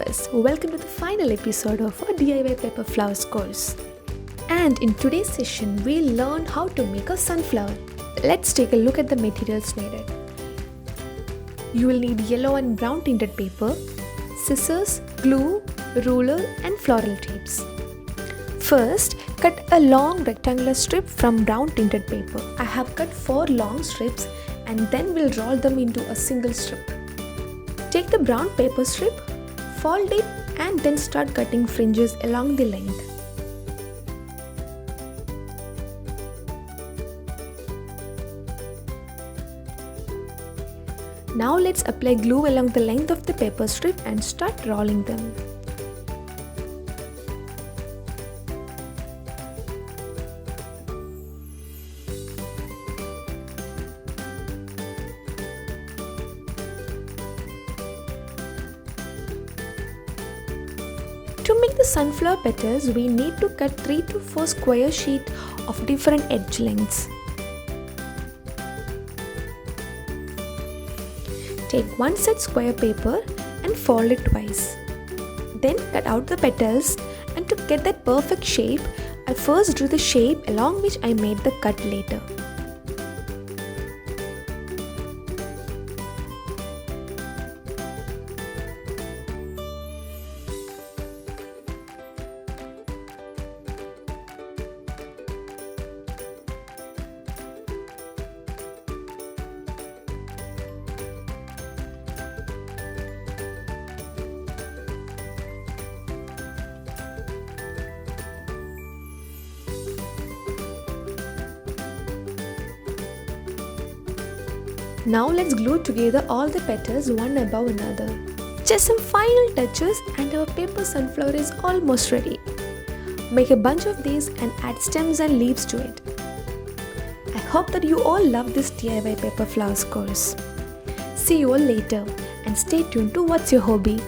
viewers, welcome to the final episode of our DIY paper flowers course. And in today's session, we'll learn how to make a sunflower. Let's take a look at the materials needed. You will need yellow and brown tinted paper, scissors, glue, ruler and floral tapes. First, cut a long rectangular strip from brown tinted paper. I have cut 4 long strips and then we'll roll them into a single strip. Take the brown paper strip, fold it and then start cutting fringes along the length. Now let's apply glue along the length of the paper strip and start rolling them. To make the sunflower petals, we need to cut 3 to 4 square sheets of different edge lengths. Take one set square paper and fold it twice. Then cut out the petals, and to get that perfect shape, I first drew the shape along which I made the cut later. Now let's glue together all the petals one above another. Just some final touches and our paper sunflower is almost ready. Make a bunch of these and add stems and leaves to it. I hope that you all love this DIY paper flowers course. See you all later and stay tuned to What's Your Hobby?